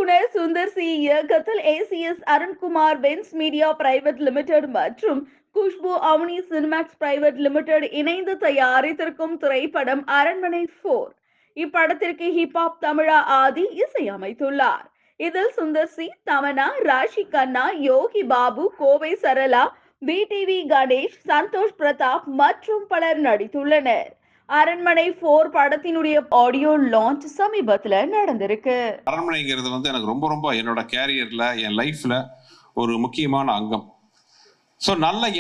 இயக்குனர் சுந்தர் சி இயக்கத்தில் ACS Arunkumar Benz media private limited மற்றும் Khushbu Avni Cinemax private limited இணைந்து தயாரித்திருக்கும் திரைப்படம் அரண்மனை 4. இப்படத்திற்கு ஹிப்ஹாப் தமிழா ஆதி இசையமைத்துள்ளார். இதில் சுந்தர் சி, தமன்னா, ராஷி கண்ணா, யோகி பாபு, கோவை சரளா, BTV கணேஷ், சந்தோஷ் பிரதாப் மற்றும் பலர் நடித்துள்ளனர். அரண்மனை 4 படத்தினுடைய ஆடியோ லான்ச் சமீபத்துல நடந்திருக்கு. அரண்மனைங்கிறது எனக்கு ரொம்ப என்னோட கேரியர்ல, என் லைஃப்ல ஒரு முக்கியமான அங்கம். ஸோ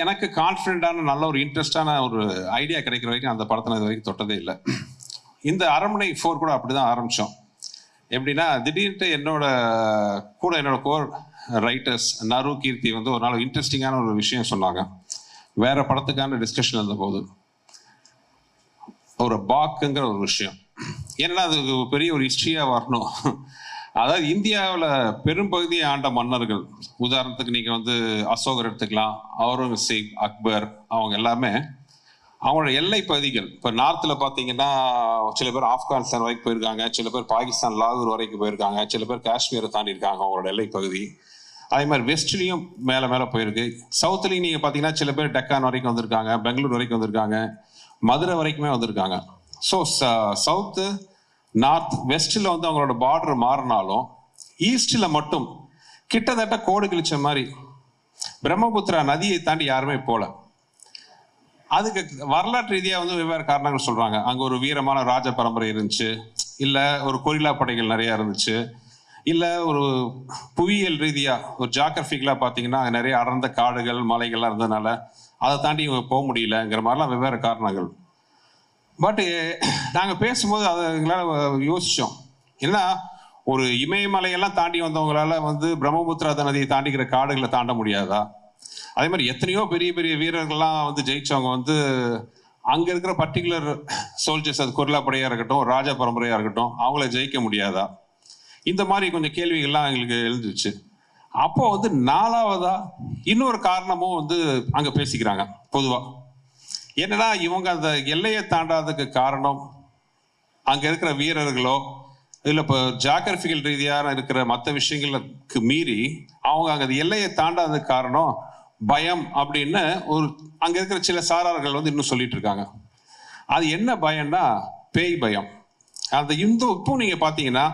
எனக்கு கான்ஃபிடென்ட்டான நல்ல ஒரு இன்ட்ரெஸ்டான ஒரு ஐடியா கிடைக்கிற வரைக்கும் அந்த படத்தை இது வரைக்கும் தொட்டதே இல்லை. இந்த அரண்மனை 4 கூட அப்படிதான் ஆரம்பித்தோம். எப்படின்னா, திடீர்னு என்னோட கோர் ரைட்டர்ஸ் நரு, கீர்த்தி ஒரு நாள் இன்ட்ரெஸ்டிங்கான ஒரு விஷயம் சொன்னாங்க. வேற படத்துக்கான டிஸ்கஷன் இருந்தபோது ஒரு பாக்குங்கிற ஒரு விஷயம், ஏன்னா அது பெரிய ஒரு ஹிஸ்ட்ரியா வரணும். அதாவது இந்தியாவில் பெரும்பகுதியை ஆண்ட மன்னர்கள், உதாரணத்துக்கு நீங்கள் அசோகர் எடுத்துக்கலாம், அவுரங்கசீப், அக்பர், அவங்க எல்லாமே அவங்களோட எல்லை பகுதிகள். இப்போ நார்த்தில் பார்த்தீங்கன்னா சில பேர் ஆப்கானிஸ்தான் வரைக்கும் போயிருக்காங்க, சில பேர் பாகிஸ்தான் லாகூர் வரைக்கும் போயிருக்காங்க, சில பேர் காஷ்மீரை தாண்டி இருக்காங்க அவங்களோட எல்லை பகுதி. அதே மாதிரி வெஸ்ட்லேயும் மேலே போயிருக்கு. சவுத்துலேயும் நீங்கள் பார்த்தீங்கன்னா சில பேர் டெக்கான் வரைக்கும் வந்திருக்காங்க, பெங்களூர் வரைக்கும் வந்திருக்காங்க, மதுரை வரைக்குமே வந்திருக்காங்க. ஸோ சவுத்து, நார்த், வெஸ்டில் அவங்களோட பார்டர் மாறினாலும் ஈஸ்டில் மட்டும் கிட்டத்தட்ட கோடு கிழிச்ச மாதிரி பிரம்மபுத்திரா நதியை தாண்டி யாருமே போல. அதுக்கு வரலாற்று ரீதியாக வெவ்வேறு காரணங்கள் சொல்றாங்க. அங்கே ஒரு வீரமான ராஜ பரம்பரை இருந்துச்சு, இல்லை ஒரு கொரில்லா படைகள் நிறைய இருந்துச்சு, இல்லை ஒரு புவியியல் ரீதியாக ஒரு ஜாகிரபிக்கலாக பார்த்தீங்கன்னா அங்கே நிறைய அடர்ந்த காடுகள் மலைகள்லாம் இருந்ததுனால அதை தாண்டி இவங்க போக முடியலங்கிற மாதிரிலாம் வெவ்வேறு காரணங்கள். பட்டு நாங்கள் பேசும்போது அதை எங்களால் யோசித்தோம், ஏன்னா ஒரு இமயமலையெல்லாம் தாண்டி வந்தவங்களால பிரம்மபுத்திரா நதியை தாண்டிக்கிற காடுகளை தாண்ட முடியாதா? அதே மாதிரி எத்தனையோ பெரிய பெரிய வீரர்கள்லாம் ஜெயிச்சவங்க அங்கே இருக்கிற பர்டிகுலர் சோல்ஜர்ஸ், அது கொரில்லா படையாக இருக்கட்டும், ராஜ பரம்பரையாக இருக்கட்டும், அவங்கள ஜெயிக்க முடியாதா? இந்த மாதிரி கொஞ்சம் கேள்விகள்லாம் எங்களுக்கு எழுந்துச்சு. அப்போ நாலாவதா இன்னொரு காரணமும் அங்கே பேசிக்கிறாங்க. பொதுவாக என்னன்னா, இவங்க அந்த எல்லையை தாண்டாததுக்கு காரணம் அங்கே இருக்கிற வீரர்களோ இல்லை இப்போ ஜாகிரபிக்கல் ரீதியான இருக்கிற மற்ற விஷயங்களுக்கு மீறி அவங்க அங்கே அந்த எல்லையை தாண்டாததுக்கு காரணம் பயம் அப்படின்னு ஒரு அங்கே இருக்கிற சில சாரார்கள் இன்னும் சொல்லிட்டு இருக்காங்க. அது என்ன பயம்னா பேய் பயம். அந்த இப்போ நீங்கள் பார்த்தீங்கன்னா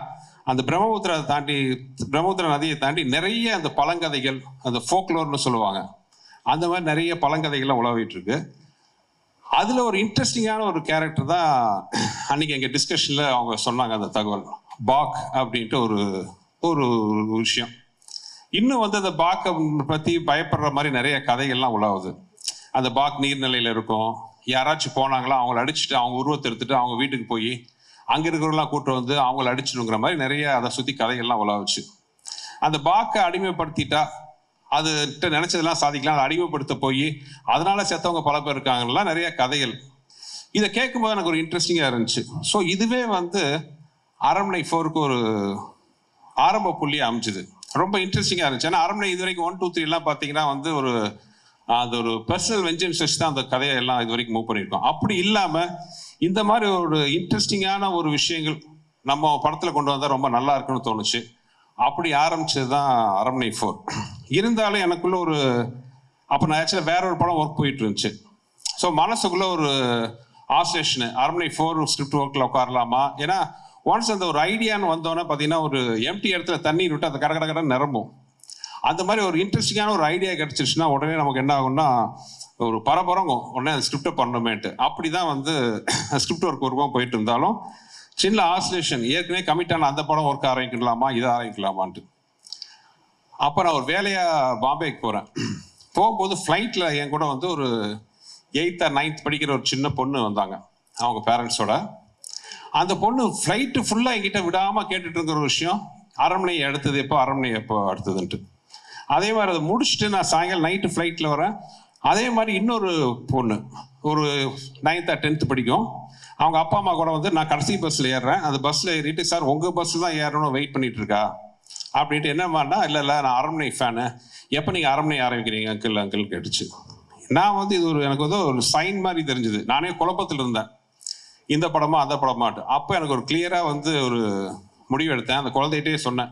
அந்த பிரம்மபுத்திரா நதியை தாண்டி நிறைய அந்த பழங்கதைகள், அந்த ஃபோக்லோர்னு சொல்லுவாங்க, அந்த மாதிரி நிறைய பழங்கதைகள்லாம் உலவிட்டு இருக்கு. அதில் ஒரு இன்ட்ரெஸ்டிங்கான ஒரு கேரக்டர் தான் அன்னைக்கு எங்கள் டிஸ்கஷனில் அவங்க சொன்னாங்க. அந்த தகவல் பாக் அப்படின்ட்டு ஒரு விஷயம். இன்னும் அந்த பாக்கை பற்றி பயப்படுற மாதிரி நிறைய கதைகள்லாம் உலாவுது. அந்த பாக் நீர்நிலையில் இருக்கும், யாராச்சும் போனாங்களா அவங்கள அடிச்சுட்டு அவங்க உருவத்தை எடுத்துட்டு அவங்க வீட்டுக்கு போய் அங்கே இருக்கிறவங்களாம் கூட்டு அவங்கள அடிச்சிடுங்கிற மாதிரி நிறைய அதை சுற்றி கதைகள்லாம் உலாவுச்சு. அந்த பாக்கை அடிமைப்படுத்திட்டா அது நினைச்சதெல்லாம் சாதிக்கலாம், அதை அடிமைப்படுத்த போய் அதனால செத்தவங்க பல பேர் இருக்காங்கலாம் நிறைய கதைகள். இதை கேட்கும்போது எனக்கு ஒரு இன்ட்ரெஸ்டிங்காக இருந்துச்சு. ஸோ இதுவே அரண்மனை 4க்கு ஒரு ஆரம்ப புள்ளியை அமைஞ்சுது. ரொம்ப இன்ட்ரெஸ்டிங்காக இருந்துச்சு. ஏன்னா அரண்மனை இது வரைக்கும் 1, 2, 3 பார்த்தீங்கன்னா ஒரு பர்சனல் வெஞ்சன்ஸ் வச்சு தான் அந்த கதையை எல்லாம் இது வரைக்கும் மூவ் பண்ணியிருக்கோம். அப்படி இல்லாமல் இந்த மாதிரி ஒரு இன்ட்ரெஸ்டிங்கான ஒரு விஷயங்கள் நம்ம படத்தில் கொண்டு வந்தால் ரொம்ப நல்லா இருக்குன்னு தோணுச்சு. அப்படி ஆரம்பிச்சது தான் அரண்மனை 4. இருந்தாலும் எனக்குள்ள அப்போ நான் ஆக்சுவலாக வேற ஒரு படம் ஒர்க் போயிட்டு இருந்துச்சு. ஸோ மனசுக்குள்ள ஒரு ஆசோசியேஷனு, அரண்மனை 4 ஸ்கிரிப்ட் ஒர்க்கில் உட்காரலாமா? ஏன்னா ஒன்ஸ் அந்த ஒரு ஐடியான்னு வந்தோன்னே பார்த்தீங்கன்னா ஒரு எம்டி இடத்துல தண்ணி விட்டு அந்த கடற்கடன்னு நிரம்பும். அந்த மாதிரி ஒரு இன்ட்ரெஸ்டிங்கான ஒரு ஐடியா கிடச்சிருச்சுன்னா உடனே நமக்கு என்ன ஆகும்னா ஒரு பரபரங்கும், உடனே அந்த ஸ்கிரிப்டை பண்ணணுமேன்ட்டு. அப்படி தான் ஸ்கிரிப்ட் ஒர்க் ஒர்க்காக போயிட்டு இருந்தாலும் சின்ன ஆசோசியேஷன், ஏற்கனவே கமிட்டான அந்த படம் ஒர்க் ஆரம்பிக்கலாமா இதை ஆரம்பிக்கலாமான்ட்டு. அப்போ நான் ஒரு வேலையாக பாம்பேக்கு போகிறேன். போகும்போது ஃப்ளைட்டில் என் கூட ஒரு 8th or 9th படிக்கிற ஒரு சின்ன பொண்ணு வந்தாங்க அவங்க பேரண்ட்ஸோட. அந்த பொண்ணு ஃப்ளைட்டு ஃபுல்லாக என்கிட்ட விடாமல் கேட்டுட்டு இருக்கிற ஒரு விஷயம், அரண்மனை எப்போ அடுத்ததுன்ட்டு. அதே மாதிரி அதை முடிச்சுட்டு நான் சாயங்காலம் நைட்டு ஃப்ளைட்டில் வரேன். அதே மாதிரி இன்னொரு பொண்ணு ஒரு 9th or 10th படிக்கும். அவங்க அப்பா அம்மா கூட நான் கடைசி பஸ்ஸில் ஏறுறேன். அந்த பஸ்ஸில் ஏறிட்டு, சார் உங்கள் பஸ்ஸில் தான் ஏறணும், வெயிட் பண்ணிட்டு இருக்கா அப்படின்ட்டு. என்னம்மாண்ணா, இல்லை நான் அரண்மனை ஃபேனு, எப்போ நீங்கள் அரண்மனை ஆரம்பிக்கிறீங்க அங்கிள் கேட்டுச்சு. நான் இது எனக்கு ஒரு சைன் மாதிரி தெரிஞ்சுது. நானே குழப்பத்தில் இருந்தேன், இந்த படமா அந்த படமாட்டு. அப்போ எனக்கு ஒரு கிளியராக ஒரு முடிவு எடுத்தேன். அந்த குழந்தைகிட்டே சொன்னேன்,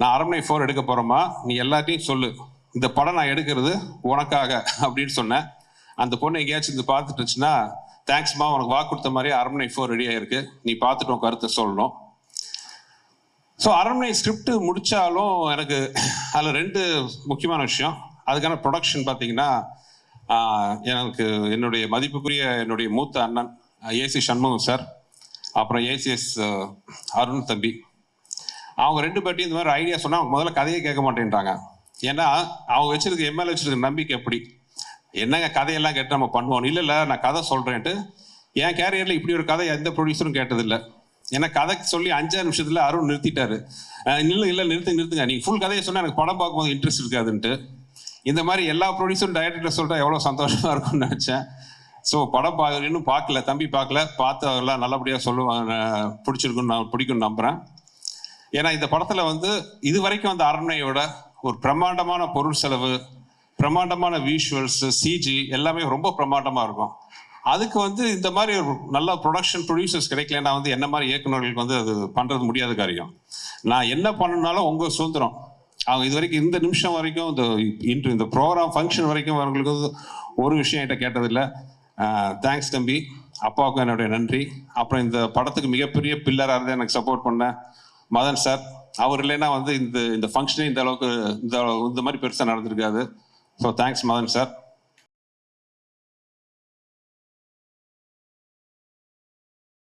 நான் அரண்மனை 4 எடுக்க போகிறோமா, நீ எல்லாத்தையும் சொல்லு, இந்த படம் நான் எடுக்கிறது உனக்காக அப்படின்னு சொன்னேன். அந்த பொண்ணு எங்கேயாச்சும் இது பார்த்துட்டுச்சுன்னா, தேங்க்ஸ்மா, உனக்கு வாக்கு கொடுத்த மாதிரி அரண்மனை 4 ரெடியாக இருக்கு, நீ பார்த்துட்டு உன் கருத்தை சொல்லணும். ஸோ அரண்மனை ஸ்கிரிப்ட் முடித்தாலும் எனக்கு அதில் 2 முக்கியமான விஷயம். அதுக்கான ப்ரொடக்ஷன் பார்த்தீங்கன்னா, எனக்கு என்னுடைய மதிப்புக்குரிய என்னுடைய மூத்த அண்ணன் ஏசி சண்முகம் சார், அப்புறம் ஏசிஎஸ் அருண் தம்பி, அவங்க 2 பேர்ட்டையும் இந்த மாதிரி ஐடியா சொன்னால் அவங்க முதல்ல கதையே கேட்க மாட்டேன்றாங்க. ஏன்னா அவங்க வச்சிருக்க எம்எல்ஏ வச்சிருக்க நம்பிக்கை எப்படி, என்னங்க கதையெல்லாம் கேட்டு நம்ம பண்ணுவோம். இல்லை நான் கதை சொல்கிறேன்ட்டு என் கேரியரில் இப்படி ஒரு கதை எந்த ப்ரொடியூசரும் கேட்டதில்லை. ஏன்னா கதை சொல்லி 5 நிமிஷத்தில் அருண் நிறுத்திட்டாரு. இல்லை நிறுத்துங்க, நீங்கள் ஃபுல் கதையை சொன்னால் எனக்கு படம் பார்க்கும்போது இன்ட்ரெஸ்ட் இருக்காதுன்ட்டு. இந்த மாதிரி எல்லா ப்ரொடியூசரும் டைரக்டர் சொல்லிட்டா எவ்வளோ சந்தோஷமாக இருக்கும்னு நினச்சேன். ஸோ படம் இன்னும் பார்க்கல, தம்பி பார்த்து அவரெல்லாம் நல்லபடியாக சொல்லுவாங்க, பிடிக்கும்னு நம்புகிறேன். ஏன்னா இந்த படத்தில் வந்து இது வரைக்கும் அந்த அரண்மனையோட ஒரு பிரம்மாண்டமான பொருள் செலவு, பிரம்மாண்டமான விஷுவல்ஸ், சிஜி எல்லாமே ரொம்ப பிரம்மாண்டமாக இருக்கும். அதுக்கு வந்து இந்த மாதிரி ஒரு நல்ல ப்ரொடக்ஷன் ப்ரொடியூசர்ஸ் கிடைக்கலன்னா வந்து என்ன மாதிரி இயக்குநர்களுக்கு வந்து அது பண்ணுறது முடியாத காரியம். நான் என்ன பண்ணனாலும் உங்கள் சுதந்திரம். அவங்க இது வரைக்கும் இந்த நிமிஷம் வரைக்கும் இந்த ப்ரோக்ராம் ஃபங்க்ஷன் வரைக்கும் அவங்களுக்கு வந்து ஒரு விஷயம் என்கிட்ட கேட்டதில்லை. தேங்க்ஸ் தம்பி, அப்பாவுக்கும் என்னுடைய நன்றி. அப்புறம் இந்த படத்துக்கு மிகப்பெரிய பில்லராக இருந்து எனக்கு சப்போர்ட் பண்ண மதன் சார், அவர் இல்லைன்னா வந்து இந்த ஃபங்க்ஷனே இந்த அளவுக்கு இந்த மாதிரி பெருசாக நடந்திருக்காது. So thanks Madan sir.